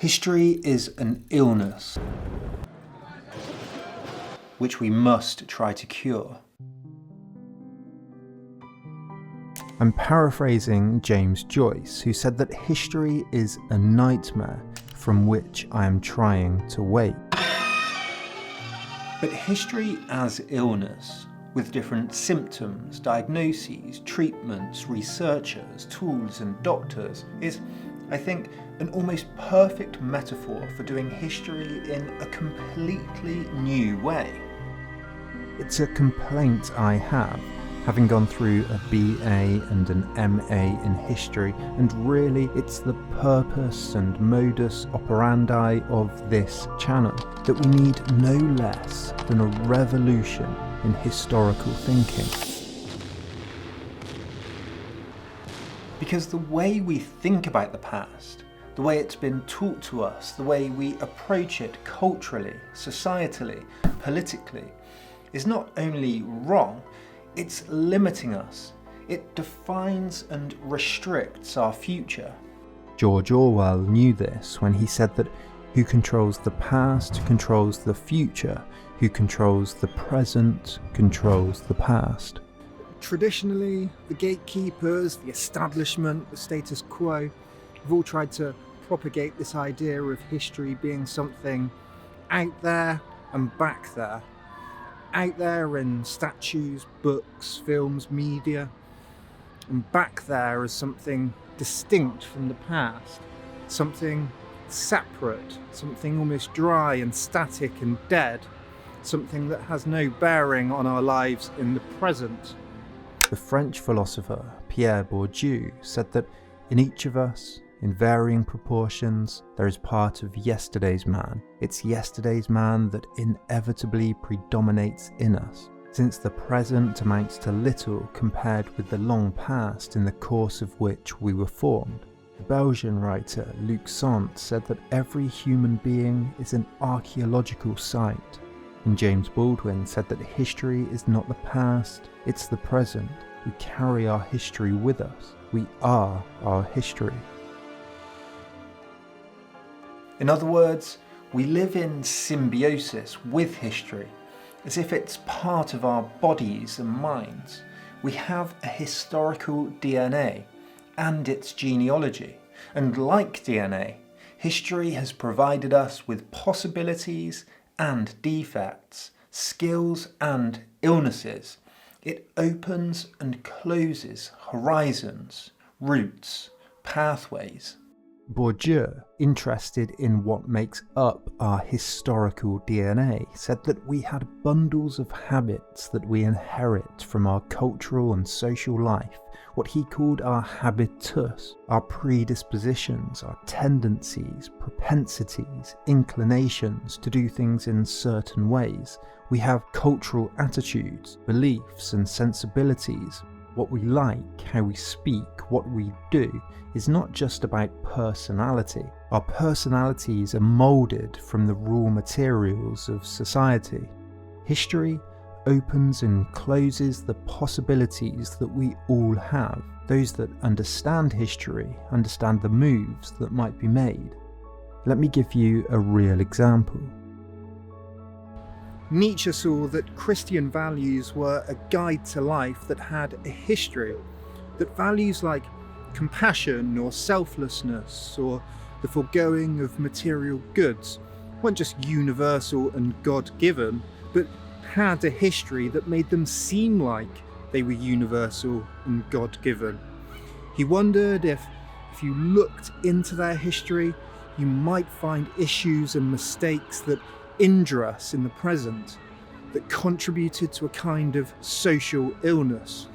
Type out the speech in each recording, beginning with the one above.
History is an illness which we must try to cure. I'm paraphrasing James Joyce, who said that history is a nightmare from which I am trying to wake. But history as illness, with different symptoms, diagnoses, treatments, researchers, tools and doctors, is, I think, an almost perfect metaphor for doing history in a completely new way. It's a complaint I have, having gone through a BA and an MA in history, and really it's the purpose and modus operandi of this channel, that we need no less than a revolution in historical thinking. Because the way we think about the past, the way it's been taught to us, the way we approach it culturally, societally, politically, is not only wrong, it's limiting us. It defines and restricts our future. George Orwell knew this when he said that who controls the past controls the future, who controls the present controls the past. Traditionally, the gatekeepers, the establishment, the status quo have all tried to propagate this idea of history being something out there and back there. Out there in statues, books, films, media, and back there as something distinct from the past, something separate, something almost dry and static and dead, something that has no bearing on our lives in the present. The French philosopher Pierre Bourdieu said that in each of us, in varying proportions, there is part of yesterday's man. It's yesterday's man that inevitably predominates in us, since the present amounts to little compared with the long past in the course of which we were formed. The Belgian writer Luc Sant said that every human being is an archaeological site, and James Baldwin said that history is not the past, it's the present. We carry our history with us. We are our history. In other words, we live in symbiosis with history, as if it's part of our bodies and minds. We have a historical DNA and its genealogy, and like DNA, history has provided us with possibilities and defects, skills and illnesses. It opens and closes horizons, routes, pathways. Bourdieu, interested in what makes up our historical DNA, said that we had bundles of habits that we inherit from our cultural and social life, what he called our habitus, our predispositions, our tendencies, propensities, inclinations to do things in certain ways. We have cultural attitudes, beliefs and sensibilities. What we like, how we speak, what we do is not just about personality. Our personalities are moulded from the raw materials of society. History opens and closes the possibilities that we all have. Those that understand history understand the moves that might be made. Let me give you a real example. Nietzsche saw that Christian values were a guide to life that had a history, that values like compassion or selflessness or the foregoing of material goods weren't just universal and God-given, but had a history that made them seem like they were universal and God-given. He wondered if you looked into their history, you might find issues and mistakes that injure us in the present, that contributed to a kind of social illness.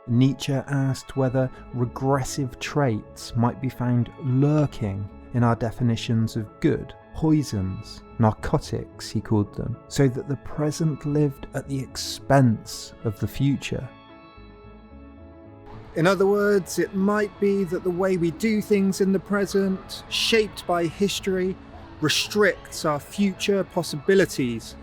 Nietzsche asked whether regressive traits might be found lurking in our definitions of good, poisons, narcotics he called them, so that the present lived at the expense of the future. In other words, it might be that the way we do things in the present, shaped by history, restricts our future possibilities.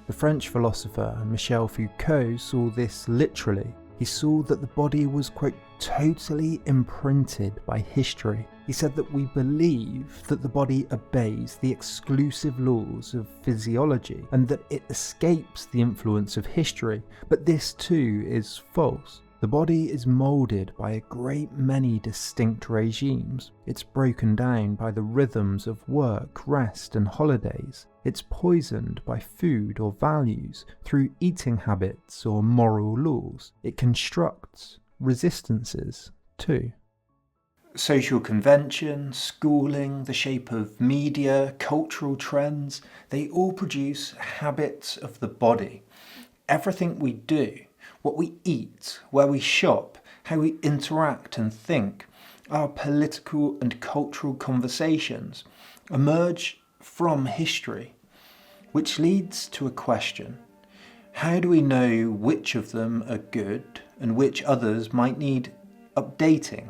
The French philosopher Michel Foucault saw this literally. He saw that the body was, quote, totally imprinted by history. He said that we believe that the body obeys the exclusive laws of physiology and that it escapes the influence of history, but this too is false. The body is moulded by a great many distinct regimes. It's broken down by the rhythms of work, rest and holidays. It's poisoned by food or values through eating habits or moral laws. It constructs resistances too. Social convention, schooling, the shape of media, cultural trends, they all produce habits of the body. Everything we do, what we eat, where we shop, how we interact and think, our political and cultural conversations emerge from history, which leads to a question. How do we know which of them are good and which others might need updating?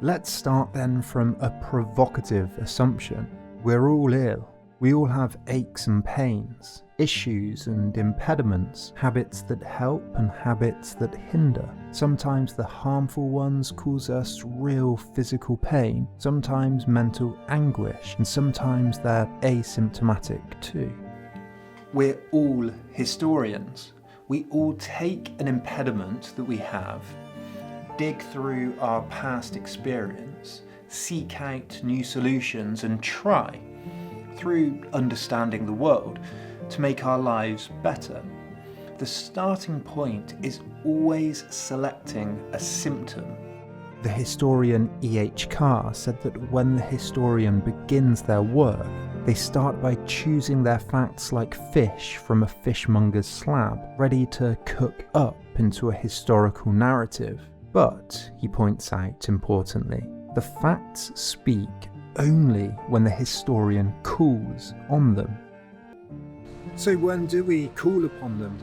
Let's start then from a provocative assumption. We're all ill. We all have aches and pains, issues and impediments, habits that help and habits that hinder. Sometimes the harmful ones cause us real physical pain, sometimes mental anguish, and sometimes they're asymptomatic too. We're all historians. We all take an impediment that we have, dig through our past experience, seek out new solutions and try, through understanding the world, to make our lives better. The starting point is always selecting a symptom. The historian E.H. Carr said that when the historian begins their work, they start by choosing their facts like fish from a fishmonger's slab, ready to cook up into a historical narrative. But, he points out importantly, the facts speak only when the historian calls on them. So when do we call upon them?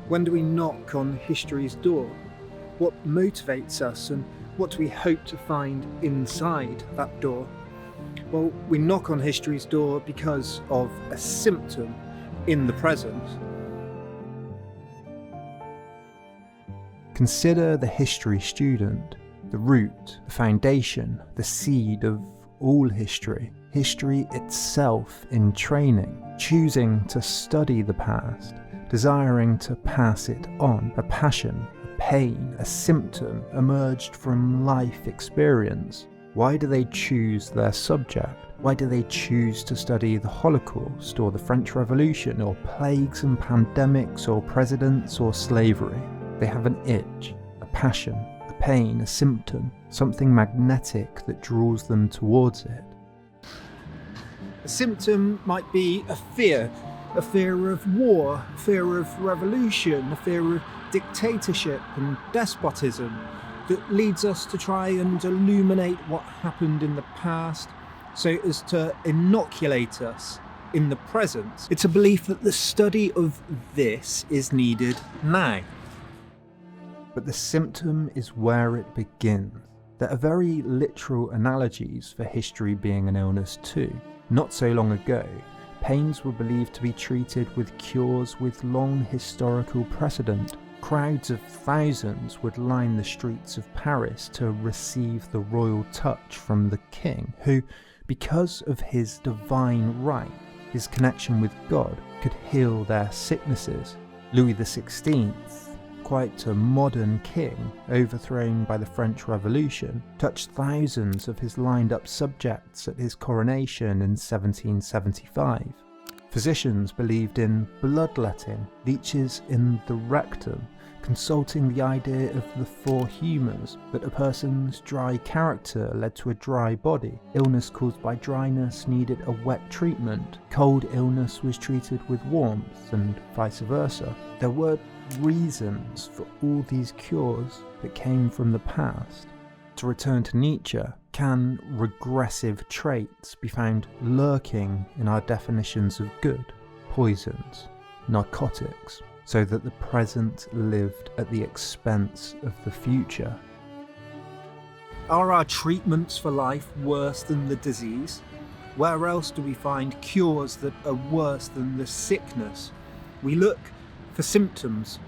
When do we knock on history's door? What motivates us and what do we hope to find inside that door? Well, we knock on history's door because of a symptom in the present. Consider the history student, the root, the foundation, the seed of all history. History itself in training, choosing to study the past, desiring to pass it on. A passion, a pain, a symptom emerged from life experience. Why do they choose their subject? Why do they choose to study the Holocaust or the French Revolution or plagues and pandemics or presidents or slavery? They have an itch, a passion, a pain, a symptom, something magnetic that draws them towards it. A symptom might be a fear of war, a fear of revolution, a fear of dictatorship and despotism that leads us to try and illuminate what happened in the past so as to inoculate us in the present. It's a belief that the study of this is needed now. But the symptom is where it begins. There are very literal analogies for history being an illness too. Not so long ago, pains were believed to be treated with cures with long historical precedent. Crowds of thousands would line the streets of Paris to receive the royal touch from the king, who, because of his divine right, his connection with God, could heal their sicknesses. Louis XVI, quite a modern king, overthrown by the French Revolution, touched thousands of his lined-up subjects at his coronation in 1775. Physicians believed in bloodletting, leeches in the rectum, consulting the idea of the four humours, that a person's dry character led to a dry body. Illness caused by dryness needed a wet treatment. Cold illness was treated with warmth, and vice versa. There were reasons for all these cures that came from the past. To return to Nietzsche, can regressive traits be found lurking in our definitions of good, poisons, narcotics, so that the present lived at the expense of the future? Are our treatments for life worse than the disease? Where else do we find cures that are worse than the sickness? We look for symptoms.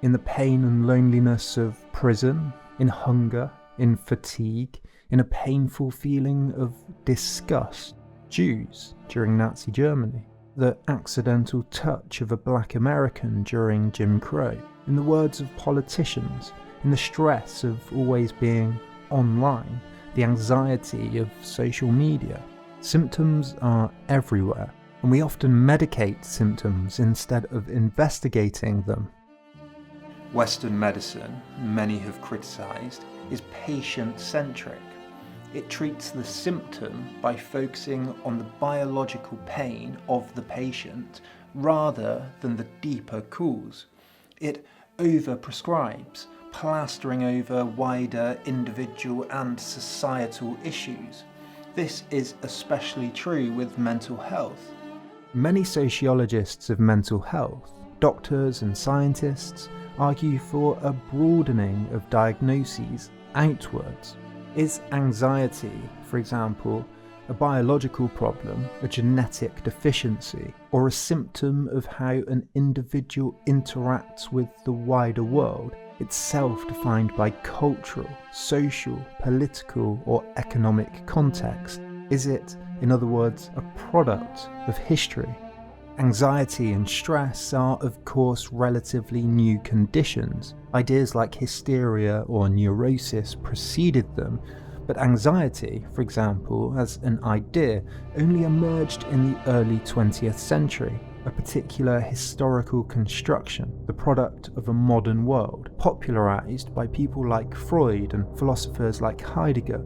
In the pain and loneliness of prison, in hunger, in fatigue, in a painful feeling of disgust. Jews during Nazi Germany, the accidental touch of a black American during Jim Crow, in the words of politicians, in the stress of always being online, the anxiety of social media. Symptoms are everywhere, and we often medicate symptoms instead of investigating them. Western medicine, many have criticised, is patient-centric. It treats the symptom by focusing on the biological pain of the patient rather than the deeper cause. It over-prescribes, plastering over wider individual and societal issues. This is especially true with mental health. Many sociologists of mental health, doctors and scientists, argue for a broadening of diagnoses outwards. Is anxiety, for example, a biological problem, a genetic deficiency, or a symptom of how an individual interacts with the wider world, itself defined by cultural, social, political, or economic context? Is it, in other words, a product of history? Anxiety and stress are, of course, relatively new conditions. Ideas like hysteria or neurosis preceded them, but anxiety, for example, as an idea, only emerged in the early 20th century, a particular historical construction, the product of a modern world, popularised by people like Freud and philosophers like Heidegger.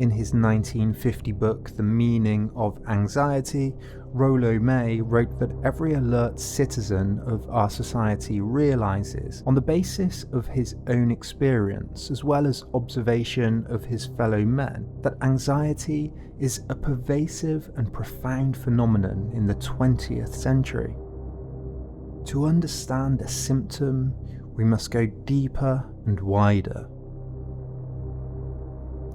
In his 1950 book, The Meaning of Anxiety, Rollo May wrote that every alert citizen of our society realises, on the basis of his own experience as well as observation of his fellow men, that anxiety is a pervasive and profound phenomenon in the 20th century. To understand a symptom, we must go deeper and wider.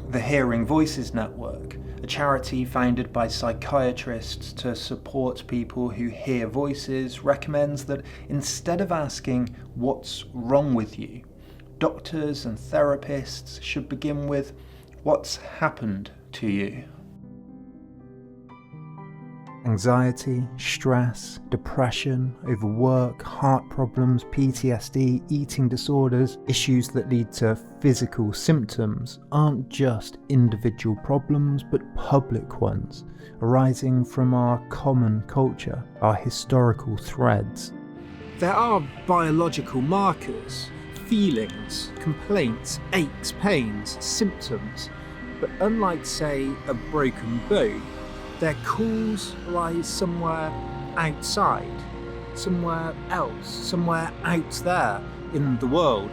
The Hearing Voices Network, a charity founded by psychiatrists to support people who hear voices, recommends that instead of asking, "What's wrong with you?" doctors and therapists should begin with, "What's happened to you?" Anxiety, stress, depression, overwork, heart problems, PTSD, eating disorders, issues that lead to physical symptoms aren't just individual problems but public ones, arising from our common culture, our historical threads. There are biological markers, feelings, complaints, aches, pains, symptoms, but unlike, say, a broken bone, their cause lies somewhere outside, somewhere else, somewhere out there in the world.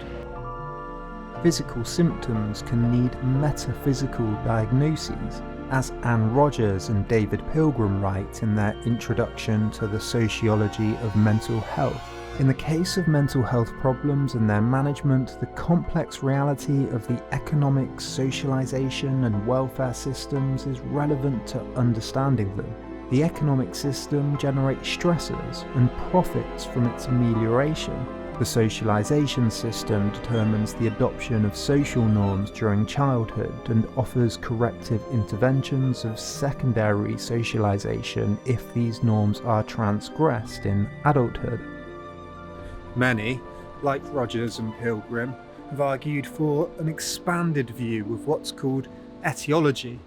Physical symptoms can need metaphysical diagnoses, as Anne Rogers and David Pilgrim write in their introduction to the Sociology of Mental Health. In the case of mental health problems and their management, the complex reality of the economic, socialization and welfare systems is relevant to understanding them. The economic system generates stressors and profits from its amelioration. The socialization system determines the adoption of social norms during childhood and offers corrective interventions of secondary socialization if these norms are transgressed in adulthood. Many, like Rogers and Pilgrim, have argued for an expanded view of what's called etiology,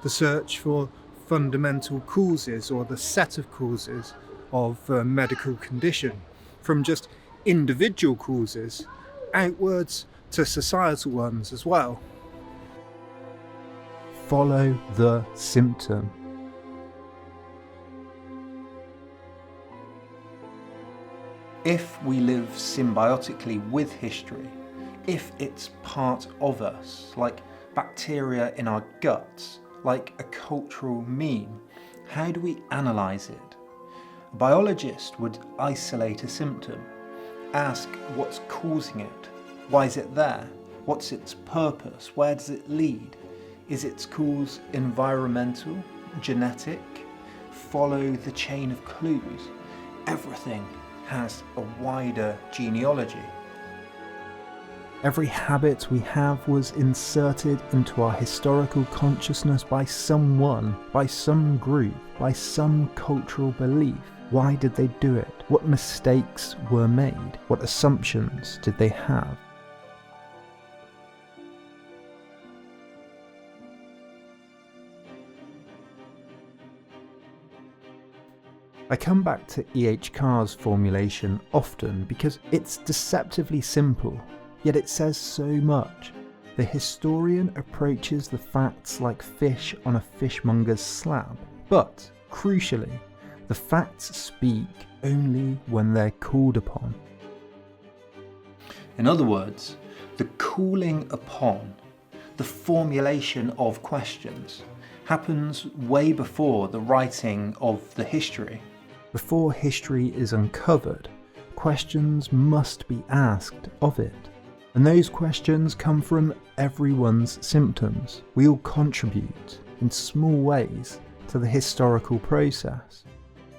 the search for fundamental causes or the set of causes of a medical condition, from just individual causes outwards to societal ones as well. Follow the symptom. If we live symbiotically with history, if it's part of us, like bacteria in our guts, like a cultural meme, how do we analyse it? A biologist would isolate a symptom, ask what's causing it, why is it there, what's its purpose, where does it lead? Is its cause environmental, genetic? Follow the chain of clues. Everything has a wider genealogy. Every habit we have was inserted into our historical consciousness by someone, by some group, by some cultural belief. Why did they do it? What mistakes were made? What assumptions did they have? I come back to E.H. Carr's formulation often because it's deceptively simple, yet it says so much. The historian approaches the facts like fish on a fishmonger's slab, but, crucially, the facts speak only when they're called upon. In other words, the calling upon, the formulation of questions, happens way before the writing of the history. Before history is uncovered, questions must be asked of it. And those questions come from everyone's symptoms. We all contribute, in small ways, to the historical process.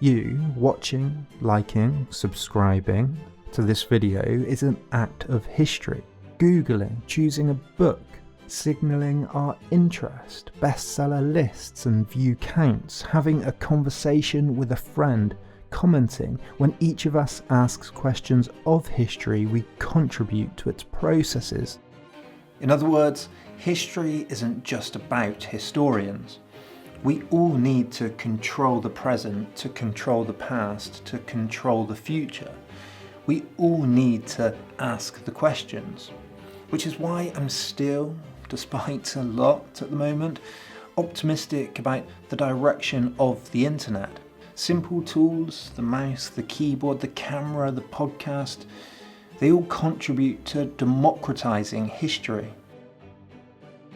You, watching, liking, subscribing to this video is an act of history. Googling, choosing a book, signalling our interest, bestseller lists and view counts, having a conversation with a friend, commenting. When each of us asks questions of history, we contribute to its processes. In other words, history isn't just about historians. We all need to control the present, to control the past, to control the future. We all need to ask the questions, which is why I'm still, despite a lot at the moment, optimistic about the direction of the internet. Simple tools, the mouse, the keyboard, the camera, the podcast, they all contribute to democratizing history.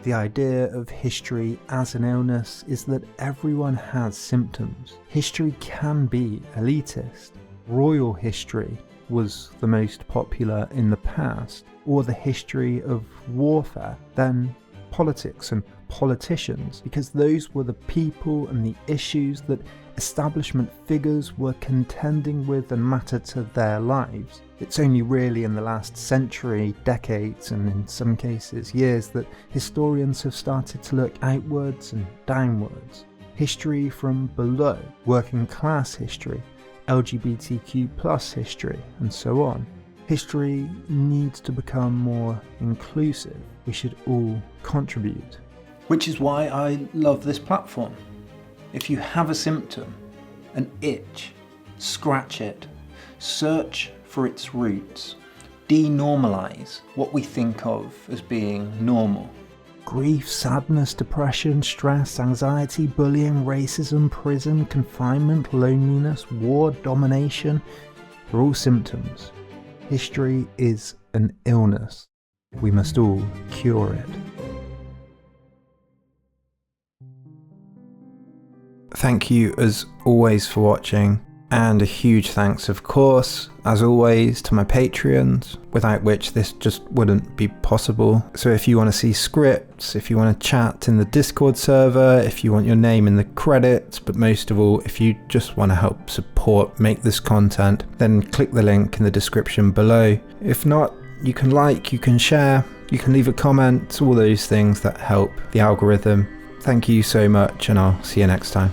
The idea of history as an illness is that everyone has symptoms. History can be elitist. Royal history was the most popular in the past, or the history of warfare, then politics and politicians, because those were the people and the issues that establishment figures were contending with and mattered to their lives. It's only really in the last century, decades, and in some cases years, that historians have started to look outwards and downwards. History from below, working class history, LGBTQ+ history, and so on. History needs to become more inclusive. We should all contribute. Which is why I love this platform. If you have a symptom, an itch, scratch it, search for its roots, denormalize what we think of as being normal. Grief, sadness, depression, stress, anxiety, bullying, racism, prison, confinement, loneliness, war, domination, they're all symptoms. History is an illness. We must all cure it. Thank you as always for watching, and a huge thanks of course, as always, to my Patreons, without which this just wouldn't be possible. So if you want to see scripts, if you want to chat in the Discord server, if you want your name in the credits, but most of all, if you just want to help support make this content, then click the link in the description below. If not, you can like, you can share, you can leave a comment, all those things that help the algorithm. Thank you so much, and I'll see you next time.